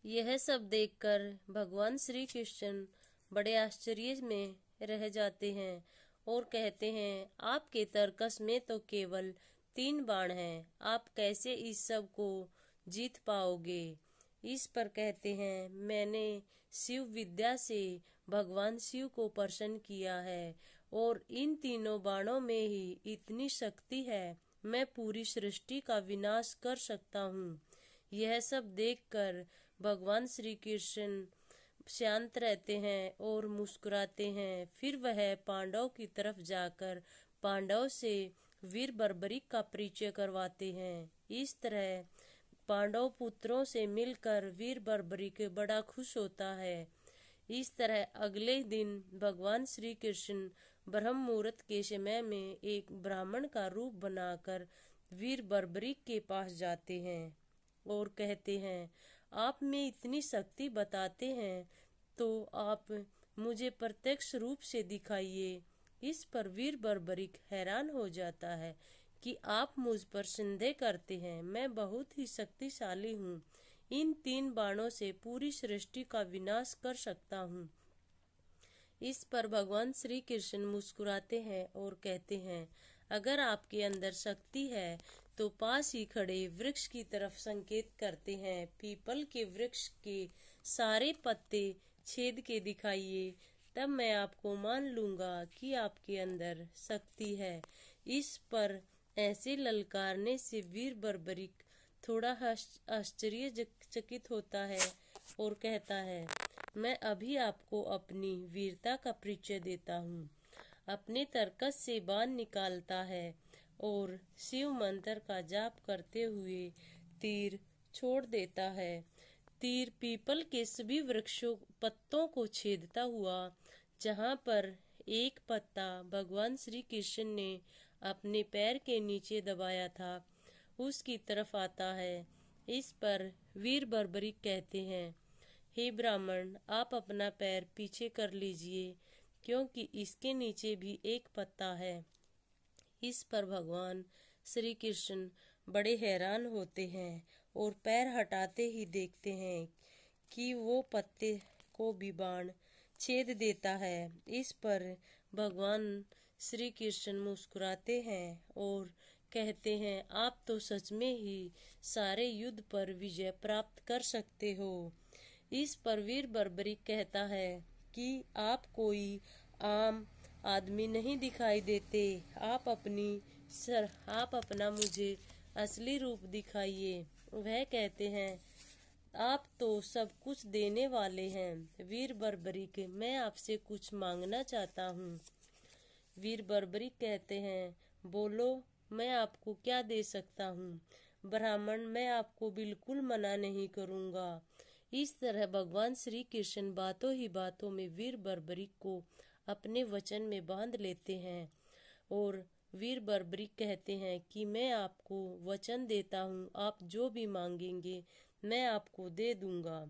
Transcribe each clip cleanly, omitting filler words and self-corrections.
यह सब देखकर भगवान श्री कृष्ण बड़े आश्चर्य में रह जाते हैं और कहते हैं, आपके तर्कस में तो केवल 3 बाण हैं, आप कैसे इस सब को जीत पाओगे। इस पर कहते हैं, मैंने शिव विद्या से भगवान शिव को प्रसन्न किया है और इन तीनों बाणों में ही इतनी शक्ति है, मैं पूरी सृष्टि का विनाश कर सकता हूँ। यह सब देखकर भगवान श्री कृष्ण शांत रहते हैं और मुस्कुराते हैं। फिर वह पांडव की तरफ जाकर पांडव से वीर बर्बरीक का परिचय करवाते हैं। इस तरह पांडव पुत्रों से मिलकर वीर बर्बरीक बड़ा खुश होता है। इस तरह अगले दिन भगवान श्री कृष्ण ब्रह्म मुहूर्त के समय में एक ब्राह्मण का रूप बनाकर वीर बर्बरीक के पास जाते हैं और कहते हैं, आप में इतनी शक्ति बताते हैं तो आप मुझे प्रत्यक्ष रूप से दिखाइए। इस पर वीर बर्बरीक हैरान हो जाता है कि आप मुझ पर संदेह करते हैं, मैं बहुत ही शक्तिशाली हूँ, इन 3 बाणों से पूरी सृष्टि का विनाश कर सकता हूँ। इस पर भगवान श्री कृष्ण मुस्कुराते हैं और कहते हैं, अगर आपके अंदर शक्ति है तो पास ही खड़े वृक्ष की तरफ संकेत करते हैं। पीपल के वृक्ष के सारे पत्ते छेद के दिखाइए, तब मैं आपको मान लूंगा कि आपके अंदर शक्ति है। इस पर ऐसे ललकारने से वीर बर्बरीक थोड़ा आश्चर्यचकित होता है और कहता है, मैं अभी आपको अपनी वीरता का परिचय देता हूँ। अपने तर्कस से बाण निकालता है और शिव मंत्र का जाप करते हुए तीर छोड़ देता है। तीर पीपल के सभी वृक्षों पत्तों को छेदता हुआ जहाँ पर एक पत्ता भगवान श्री कृष्ण ने अपने पैर के नीचे दबाया था उसकी तरफ आता है। इस पर वीर बर्बरीक कहते हैं, हे ब्राह्मण, आप अपना पैर पीछे कर लीजिए क्योंकि इसके नीचे भी एक पत्ता है। इस पर भगवान श्री कृष्ण बड़े हैरान होते हैं और पैर हटाते ही देखते हैं कि वो पत्ते को भी बाण छेद देता है। इस पर भगवान श्री कृष्ण मुस्कुराते हैं और कहते हैं, आप तो सच में ही सारे युद्ध पर विजय प्राप्त कर सकते हो। इस पर वीर बर्बरीक कहता है कि आप कोई आम आदमी नहीं दिखाई देते, आप अपना मुझे असली रूप दिखाइए। वह कहते हैं, आप तो सब कुछ देने वाले हैं। वीर बर्बरीक, मैं आपसे कुछ मांगना चाहता हूँ। वीर बर्बरीक कहते हैं, बोलो, मैं आपको क्या दे सकता हूँ। ब्राह्मण, मैं आपको बिल्कुल मना नहीं करूँगा। इस तरह भगवान श्री कृष्ण बातों ही बातों में वीर बर्बरीक को अपने वचन में बांध लेते हैं और वीर बर्बरीक कहते हैं कि मैं आपको वचन देता हूँ, आप जो भी मांगेंगे मैं आपको दे दूंगा।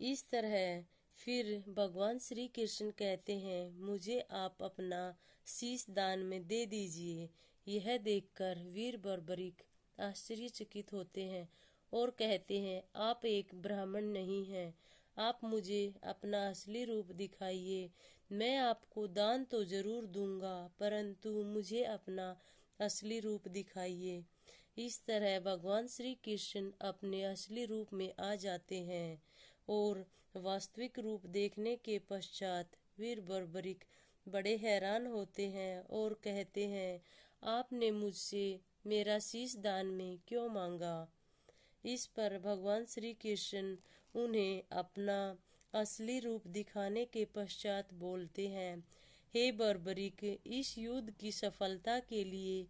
इस तरह फिर भगवान श्री कृष्ण कहते हैं, मुझे आप अपना शीश दान में दे दीजिए। यह देखकर वीर बर्बरीक आश्चर्यचकित होते हैं और कहते हैं, आप एक ब्राह्मण नहीं हैं, आप मुझे अपना असली रूप दिखाइए। मैं आपको दान तो जरूर दूंगा, परंतु मुझे अपना असली रूप दिखाइए। इस तरह भगवान श्री कृष्ण अपने असली रूप में आ जाते हैं और वास्तविक रूप देखने के पश्चात वीर बर्बरीक बड़े हैरान होते हैं और कहते हैं, आपने मुझसे मेरा शीश दान में क्यों मांगा। इस पर भगवान श्री कृष्ण उन्हें अपना असली रूप दिखाने के पश्चात बोलते हैं, हे बर्बरीक, इस युद्ध की सफलता के लिए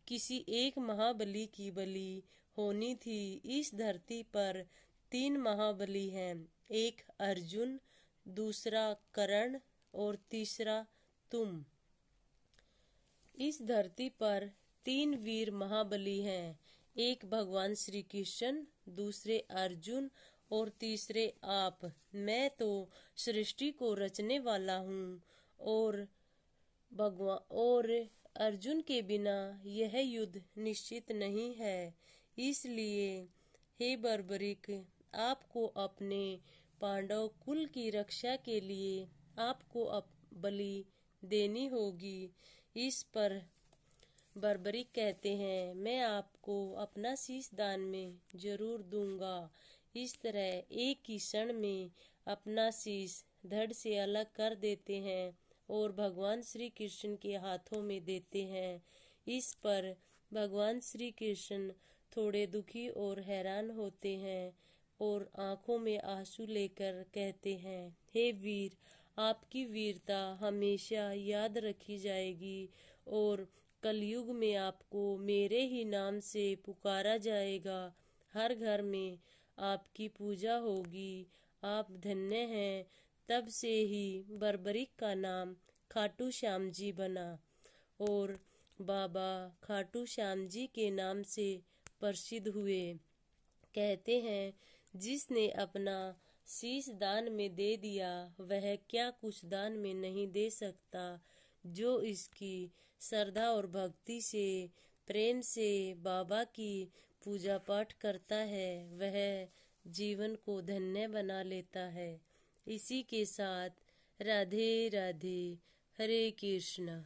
किसी एक महाबली की बलि होनी थी। इस धरती पर 3 महाबली हैं, एक अर्जुन, दूसरा कर्ण और तीसरा तुम। इस धरती पर 3 वीर महाबली हैं, एक भगवान श्री कृष्ण, दूसरे अर्जुन और तीसरे आप। मैं तो सृष्टि को रचने वाला हूँ और अर्जुन के बिना यह युद्ध निश्चित नहीं है। इसलिए हे बर्बरीक, आपको अपने पांडव कुल की रक्षा के लिए आपको बलि देनी होगी। इस पर बर्बरिक कहते हैं, मैं आपको अपना शीश दान में जरूर दूंगा। इस तरह एक ही क्षण में अपना शीश धड़ से अलग कर देते हैं और भगवान श्री कृष्ण के हाथों में देते हैं। इस पर भगवान श्री कृष्ण थोड़े दुखी और हैरान होते हैं और आंखों में आंसू लेकर कहते हैं, हे वीर, आपकी वीरता हमेशा याद रखी जाएगी और कलयुग में आपको मेरे ही नाम से पुकारा जाएगा। हर घर में आपकी पूजा होगी। आप धन्य हैं। तब से ही बर्बरिक का नाम खाटू श्याम जी बना और बाबा खाटू श्याम जी के नाम से प्रसिद्ध हुए। कहते हैं, जिसने अपना शीश दान में दे दिया वह क्या कुछ दान में नहीं दे सकता। जो इसकी श्रद्धा और भक्ति से प्रेम से बाबा की पूजा पाठ करता है वह जीवन को धन्य बना लेता है। इसी के साथ राधे राधे, हरे कृष्ण।